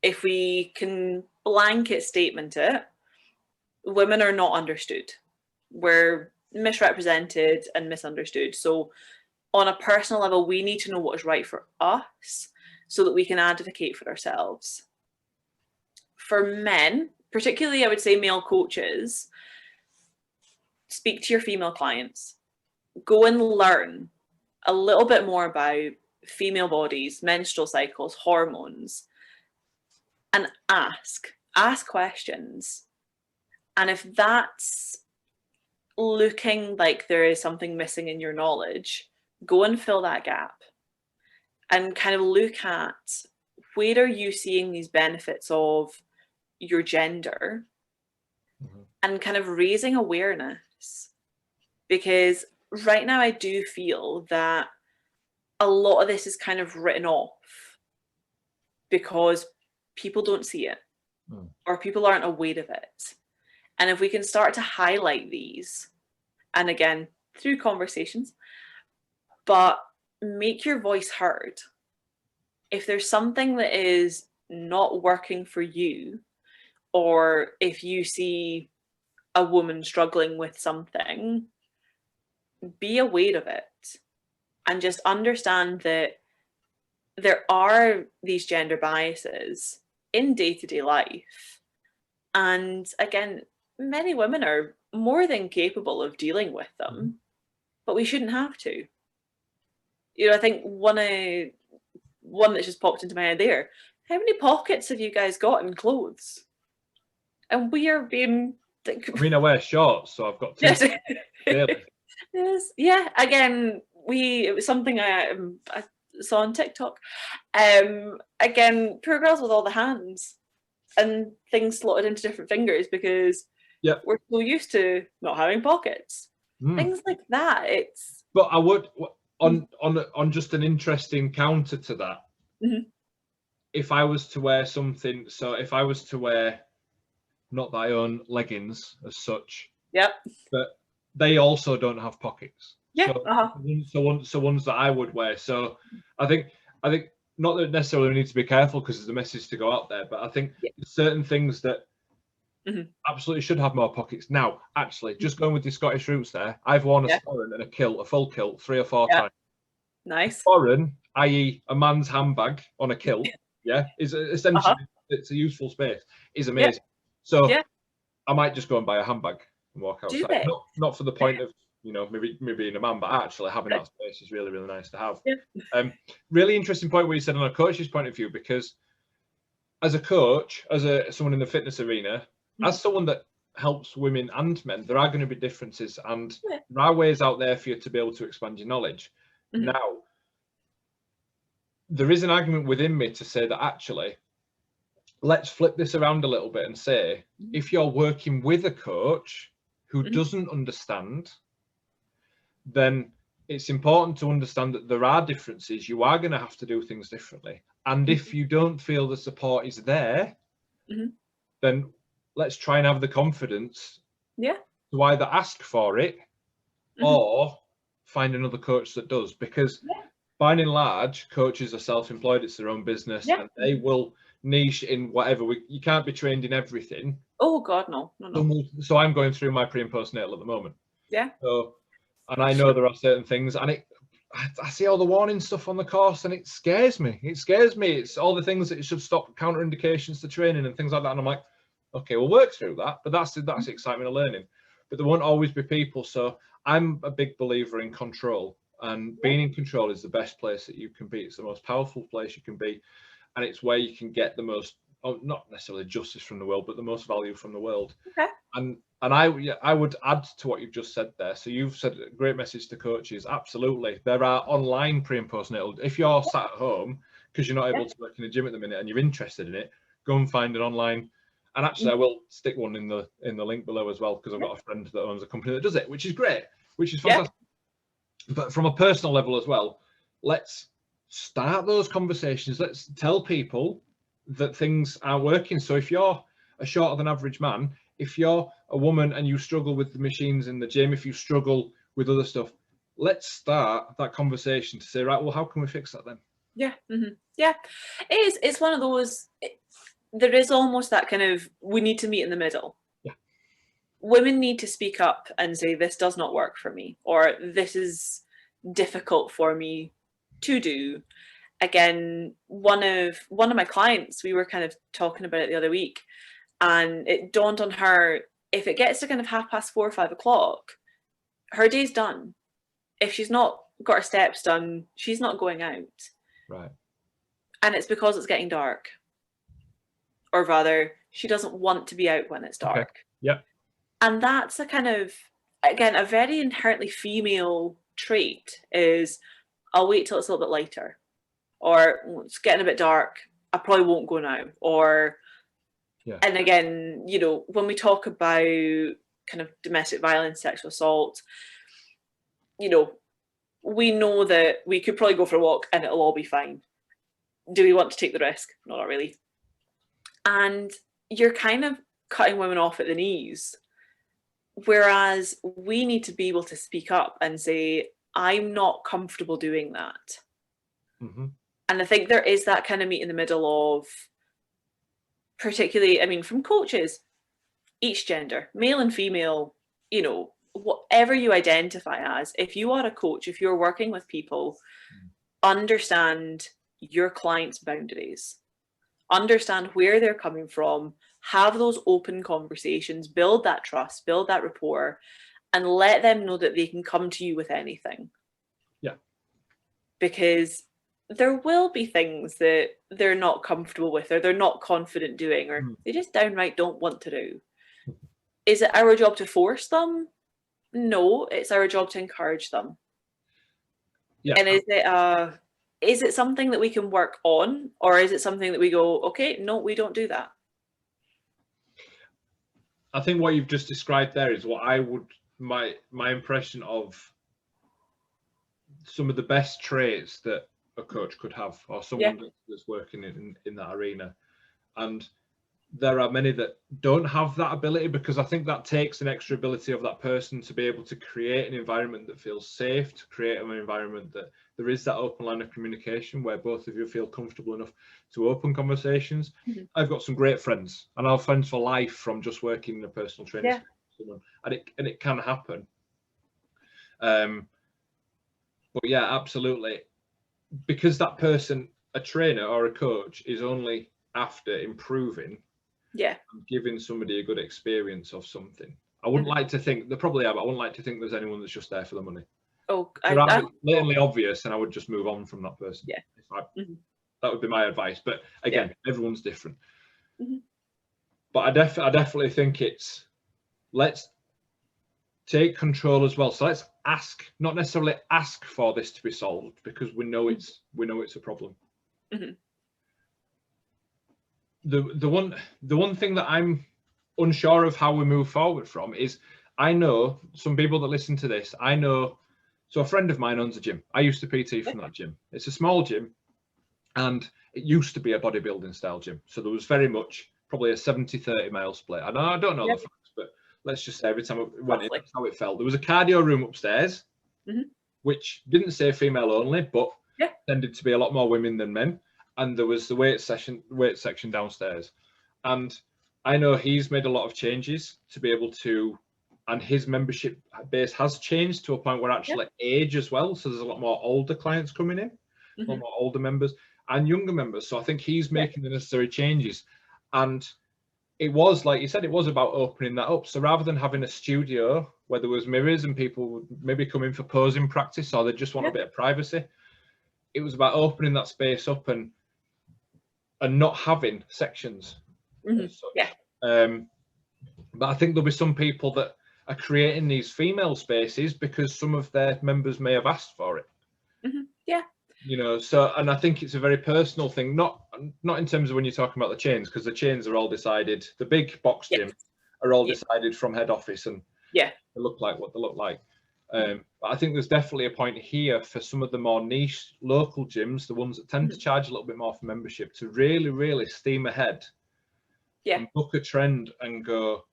if we can blanket statement it, women are not understood. We're misrepresented and misunderstood. So on a personal level, we need to know what is right for us so that we can advocate for ourselves. For men, particularly I would say male coaches, speak to your female clients. Go and learn a little bit more about female bodies, menstrual cycles, hormones, and ask questions. And if that's looking like there is something missing in your knowledge, go and fill that gap and kind of look at where are you seeing these benefits of your gender, and kind of raising awareness. Because right now I do feel that a lot of this is kind of written off because people don't see it or people aren't aware of it. And if we can start to highlight these, and again, through conversations, but make your voice heard. If there's something that is not working for you, or if you see a woman struggling with something, be aware of it and just understand that there are these gender biases in day-to-day life. And again, many women are more than capable of dealing with them, but we shouldn't have to. You know, I think one that just popped into my head there, how many pockets have you guys got in clothes? And we are being... I mean, I wear shorts, so I've got two. Yes. Yeah, again, it was something I saw on TikTok. Again, poor girls with all the hands and things slotted into different fingers because we're so used to not having pockets. Things like that. But I would, on just an interesting counter to that, if I was to wear something, so if I was to wear, not that I own leggings as such, but they also don't have pockets. Yeah. So ones that I would wear. So I think not that necessarily we need to be careful because there's a message to go out there, but I think certain things that absolutely should have more pockets. Now, actually, just going with the Scottish roots there, I've worn a sporran and a kilt, a full kilt, 3 or 4 times. Nice. A sporran, i.e. a man's handbag on a kilt, is essentially, it's a useful space, is amazing. So I might just go and buy a handbag and walk outside. Not for the point of, me being a man, but actually having that space is really, really nice to have. Really interesting point where you said on a coach's point of view, because as a coach, as someone in the fitness arena, as someone that helps women and men, there are going to be differences, and there are ways out there for you to be able to expand your knowledge. Now, there is an argument within me to say that actually, let's flip this around a little bit and say, if you're working with a coach who doesn't understand, then it's important to understand that there are differences. You are going to have to do things differently. And if you don't feel the support is there, then let's try and have the confidence to either ask for it or find another coach that does. Because by and large, coaches are self-employed. It's their own business, and they will niche in whatever. You can't be trained in everything. Oh God, no. So I'm going through my pre and postnatal at the moment. So, and I know there are certain things, and I see all the warning stuff on the course, and it scares me. It's all the things that it should stop, counterindications to training and things like that. And I'm like, okay, we'll work through that. But that's the excitement of learning. But there won't always be people. So I'm a big believer in control. And being in control is the best place that you can be. It's the most powerful place you can be. And it's where you can get the most, not necessarily justice from the world, but the most value from the world. And I would add to what you've just said there. So you've said a great message to coaches. Absolutely. There are online pre and postnatal. If you're sat at home because you're not able to work in a gym at the minute and you're interested in it, go and find an online. And actually, I will stick one in the link below as well, because I've got a friend that owns a company that does it, which is great, which is fantastic. But from a personal level as well, let's start those conversations. Let's tell people that things are working. So if you're a shorter than average man, if you're a woman and you struggle with the machines in the gym, if you struggle with other stuff, let's start that conversation to say, right, well, how can we fix that then? It's one of those, there is almost that kind of, we need to meet in the middle. Women need to speak up and say, this does not work for me, or this is difficult for me to do. Again, one of my clients, we were kind of talking about it the other week, and it dawned on her, if it gets to kind of 4:30 or 5 o'clock, her day's done. If she's not got her steps done, she's not going out. Right. And it's because it's getting dark. Or rather, she doesn't want to be out when it's dark. And that's a kind of, again, a very inherently female trait is, I'll wait till it's a little bit lighter. Or it's getting a bit dark, I probably won't go now. Or, and again, when we talk about kind of domestic violence, sexual assault, we know that we could probably go for a walk and it'll all be fine. Do we want to take the risk? No, not really. And you're kind of cutting women off at the knees. Whereas we need to be able to speak up and say, I'm not comfortable doing that. And I think there is that kind of meet in the middle of, particularly, I mean, from coaches, each gender, male and female, whatever you identify as, if you are a coach, if you're working with people, understand your client's boundaries. Understand where they're coming from, have those open conversations, build that trust, build that rapport, and let them know that they can come to you with anything. Because there will be things that they're not comfortable with, or they're not confident doing, or they just downright don't want to do. Is it our job to force them? No, it's our job to encourage them. And is it something that we can work on, or is it something that we go, okay, no, we don't do that? I think what you've just described there is what I would, my impression of some of the best traits that a coach could have, or someone that's working in that arena. And there are many that don't have that ability, because I think that takes an extra ability of that person to be able to create an environment that feels safe, to create an environment that there is that open line of communication where both of you feel comfortable enough to open conversations. I've got some great friends, and I've friends for life from just working in a personal training space with someone, and it can happen. But yeah, absolutely, because that person, a trainer or a coach, is only after improving, giving somebody a good experience of something. I wouldn't like to think, there probably are, but I wouldn't like to think there's anyone that's just there for the money. Oh, it's blatantly obvious, and I would just move on from that person. That would be my advice. But again, everyone's different. But I definitely think it's, let's take control as well. So let's ask, not necessarily ask for this to be solved, because we know it's a problem. The one thing that I'm unsure of how we move forward from is, I know some people that listen to this, I know, so a friend of mine owns a gym. I used to PT from that gym. It's a small gym, and it used to be a bodybuilding style gym. So there was very much probably a 70-30 male split. And I don't know the facts, but let's just say every time I went in, that's how it felt. There was a cardio room upstairs, which didn't say female only, but tended to be a lot more women than men. And there was the weight section downstairs. And I know he's made a lot of changes to be able to, and his membership base has changed to a point where actually age as well. So there's a lot more older clients coming in, a lot more older members and younger members. So I think he's making the necessary changes. And it was, like you said, it was about opening that up. So rather than having a studio where there was mirrors and people would maybe come in for posing practice, or they just want a bit of privacy, it was about opening that space up and not having sections. But I think there'll be some people that are creating these female spaces because some of their members may have asked for it. You know, so, and I think it's a very personal thing, not in terms of when you're talking about the chains, because the chains are all decided, the big box gyms are all decided from head office, and they look like what they look like. But I think there's definitely a point here for some of the more niche local gyms, the ones that tend to charge a little bit more for membership, to really, really steam ahead and book a trend and go,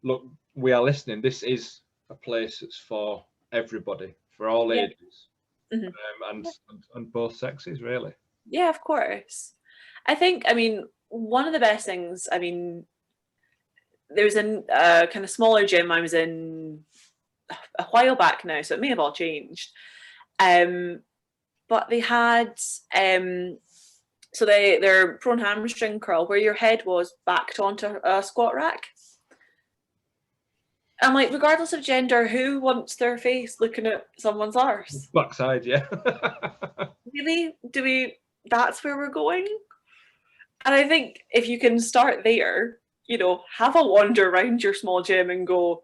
look, we are listening. This is a place that's for everybody, for all ages, and both sexes, really. Yeah, of course. I think, I mean, one of the best things, I mean, there's a kind of smaller gym I was in a while back now, so it may have all changed. But they had, so their prone hamstring curl, where your head was backed onto a squat rack. I'm like, regardless of gender, who wants their face looking at someone's arse? Backside, yeah. Really? That's where we're going? And I think if you can start there, you know, have a wander around your small gym and go,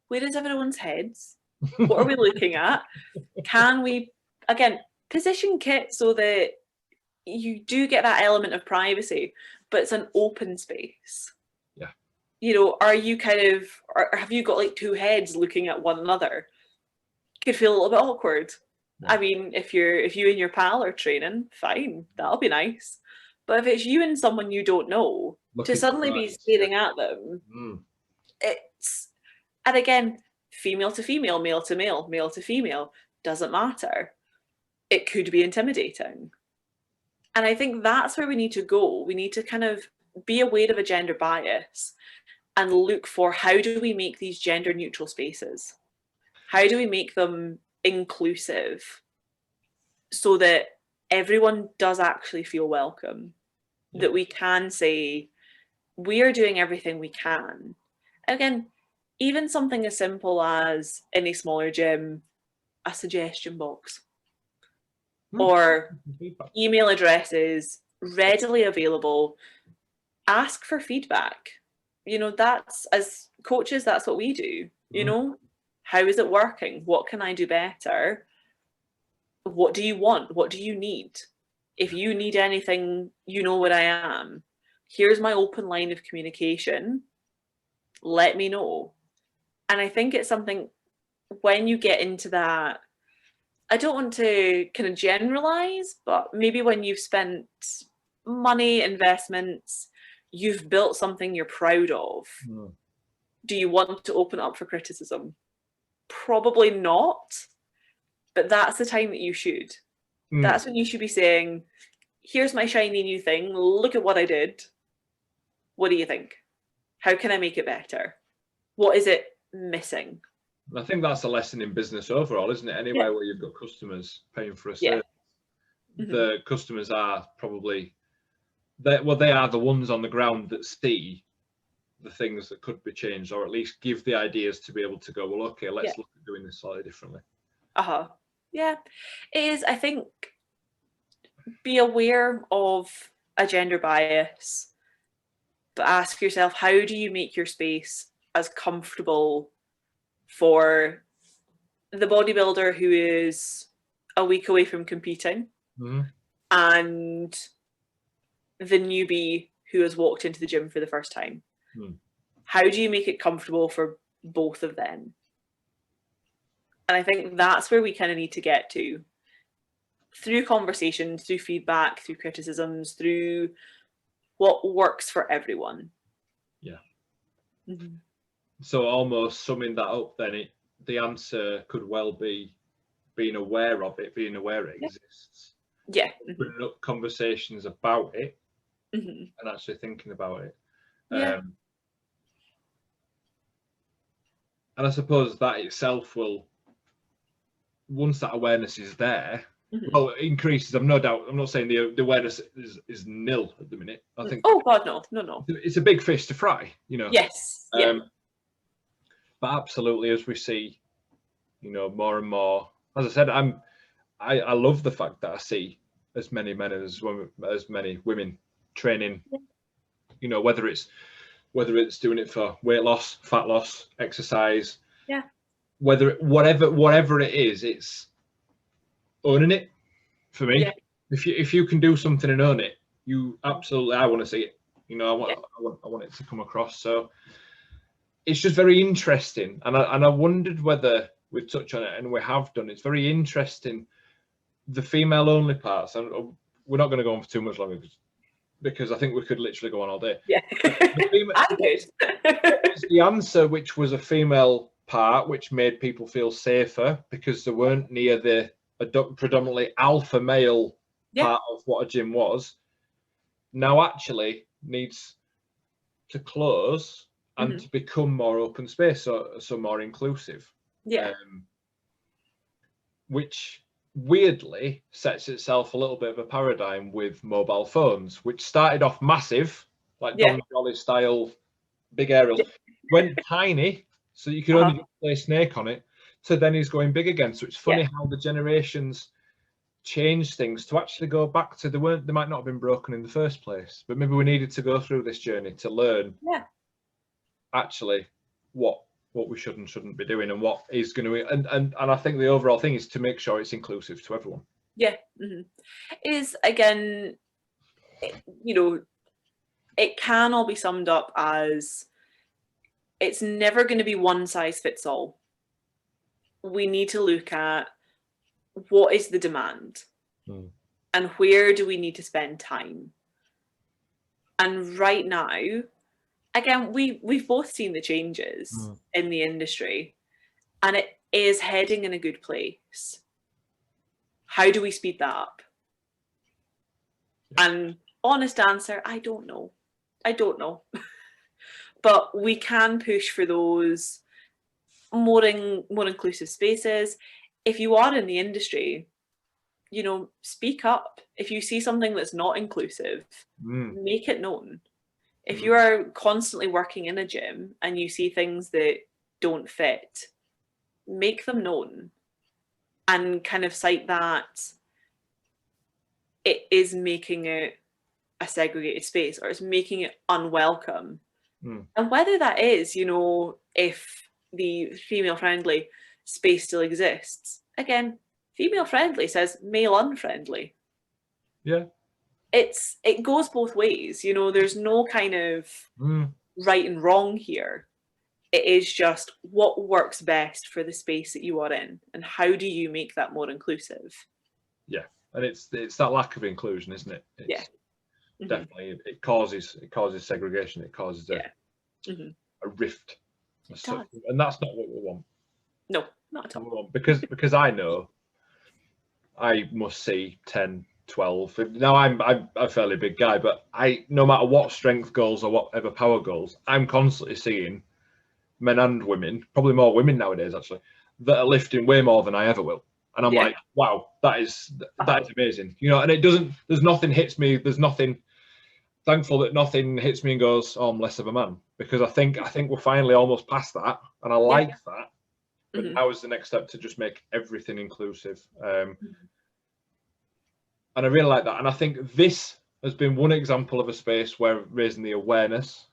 where is everyone's heads? What are we looking at? Can we, again, position kit so that you do get that element of privacy, but it's an open space. You know, are you kind of, or have you got like two heads looking at one another? Could feel a little bit awkward. I mean, if you and your pal are training, fine, that'll be nice. But if it's you and someone you don't know, to suddenly be staring at them, it's, and again, female to female, male to male, male to female, doesn't matter. It could be intimidating. And I think that's where we need to go. We need to kind of be aware of a gender bias and look for, how do we make these gender neutral spaces? How do we make them inclusive so that everyone does actually feel welcome? That we can say, we are doing everything we can. Again, even something as simple as, in a smaller gym, a suggestion box or email addresses readily available. Ask for feedback. You know, that's, as coaches, that's what we do. You know, how is it working? What can I do better? What do you want? What do you need? If you need anything, you know where I am. Here's my open line of communication. Let me know. And I think it's something, when you get into that, I don't want to kind of generalize, but maybe when you've spent money, investments, you've built something you're proud of. Do you want to open up for criticism? Probably not, but that's the time that you should. That's when you should be saying, here's my shiny new thing, look at what I did. What do you think? How can I make it better? What is it missing? I think that's a lesson in business overall, isn't it? Anywhere where you've got customers paying for a service, the customers are probably, they are the ones on the ground that see the things that could be changed, or at least give the ideas to be able to go, well, okay, let's look at doing this slightly differently. Yeah, it is. I think be aware of a gender bias, but ask yourself, how do you make your space as comfortable for the bodybuilder who is a week away from competing and the newbie who has walked into the gym for the first time? How do you make it comfortable for both of them? And I think that's where we kind of need to get to, through conversations, through feedback, through criticisms, through what works for everyone. So almost summing that up then, the answer could well be being aware of it, being aware it exists. Putting up conversations about it and actually thinking about it. And I suppose that itself will, once that awareness is there, well, it increases. I'm no doubt. I'm not saying the awareness is nil at the minute. I think. Oh God, no. It's a big fish to fry, you know. Yes. But absolutely, as we see, you know, more and more. As I said, I love the fact that I see as many men as many women training. You know, whether it's doing it for weight loss, fat loss, exercise. Whatever it is, it's owning it for me. If you can do something and own it, you absolutely, I want to see it. You know, I want it to come across. So it's just very interesting, and I wondered whether we'd touch on it, and we have done. It's very interesting, the female only parts, and we're not going to go on for too much longer because I think we could literally go on all day. It's the answer, which was a female part, which made people feel safer because they weren't near the predominantly alpha male part of what a gym was, now actually needs to close and to become more open space, so more inclusive. Which weirdly sets itself a little bit of a paradigm with mobile phones, which started off massive, like Don Jolly style, big aerial, went tiny, so you could only play Snake on it, to then he's going big again. So it's funny how the generations change things to actually go back to, they might not have been broken in the first place, but maybe we needed to go through this journey to learn actually what we should and shouldn't be doing, and what is going to, and I think the overall thing is to make sure it's inclusive to everyone. Is again, you know, it can all be summed up as it's never going to be one size fits all. We need to look at what is the demand and where do we need to spend time. And right now, again, we've both seen the changes in the industry, and it is heading in a good place. How do we speed that up? And honest answer, I don't know. But we can push for those more inclusive spaces. If you are in the industry, you know, speak up. If you see something that's not inclusive, make it known. If you are constantly working in a gym and you see things that don't fit, make them known and kind of cite that it is making it a segregated space, or it's making it unwelcome. And whether that is, you know, if the female friendly space still exists, again, female friendly says male unfriendly. It goes both ways, you know. There's no kind of right and wrong here. It is just what works best for the space that you are in, and how do you make that more inclusive. And it's that lack of inclusion, isn't it? definitely it causes segregation. It causes a rift, and that's not what we want. No, not at all. Because I know I must see 10, 12. Now I'm a fairly big guy, but no matter what strength goals or whatever power goals, I'm constantly seeing men and women, probably more women nowadays actually, that are lifting way more than I ever will. And I'm like, wow, that is amazing. You know, and there's nothing hits me. There's nothing, thankful that nothing hits me and goes, oh, I'm less of a man, because I think we're finally almost past that. And I like that. But now is the next step to just make everything inclusive. And I really like that. And I think this has been one example of a space where raising the awareness,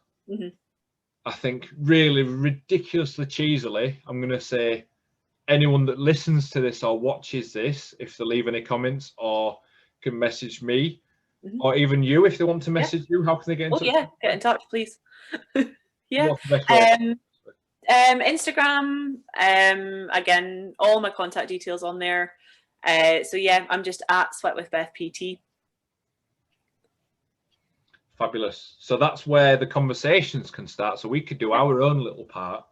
I think really ridiculously cheesily, I'm going to say anyone that listens to this or watches this, if they leave any comments or can message me, or even you, if they want to message you, how can they get in touch? Oh yeah, get in touch, please. Instagram, again, all my contact details on there. So yeah, I'm just at Sweat with Beth PT. Fabulous. So that's where the conversations can start. So we could do our own little part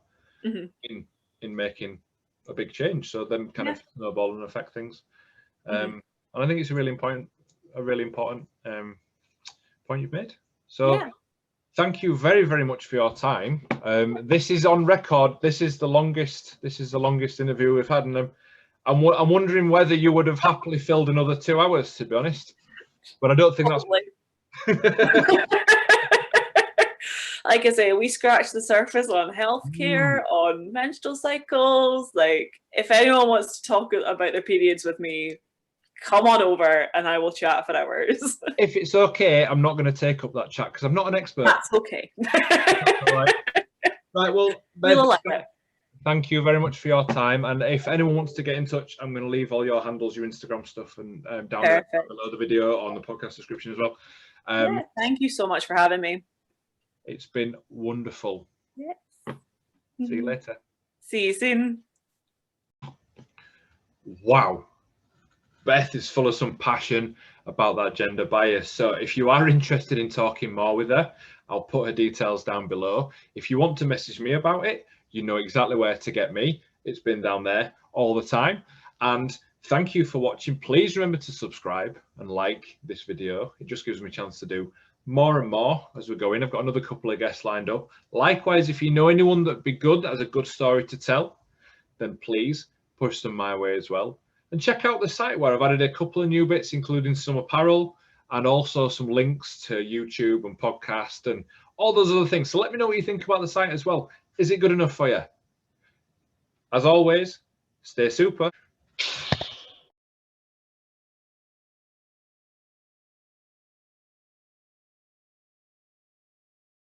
in making a big change. So then kind of snowball and affect things. And I think it's a really important point you've made. So thank you very, very much for your time. This is on record. This is the longest interview we've had, and I'm wondering whether you would have happily filled another 2 hours, to be honest. But I don't think that's. Like I say, we scratched the surface on healthcare, on menstrual cycles. Like, if anyone wants to talk about their periods with me, come on over and I will chat for hours. If it's okay, I'm not going to take up that chat because I'm not an expert. That's okay. Right, well, Beth, thank you very much for your time. And if anyone wants to get in touch, I'm going to leave all your handles, your Instagram stuff, and down below the video on the podcast description as well. Thank you so much for having me. It's been wonderful. Yes. See you later. See you soon. Wow. Beth is full of some passion about that gender bias. So if you are interested in talking more with her, I'll put her details down below. If you want to message me about it, you know exactly where to get me. It's been down there all the time. And thank you for watching. Please remember to subscribe and like this video. It just gives me a chance to do more and more as we go in. I've got another couple of guests lined up. Likewise, if you know anyone that'd be good, that has a good story to tell, then please push them my way as well. And check out the site where I've added a couple of new bits, including some apparel and also some links to YouTube and podcast and all those other things. So let me know what you think about the site as well. Is it good enough for you? As always, stay super.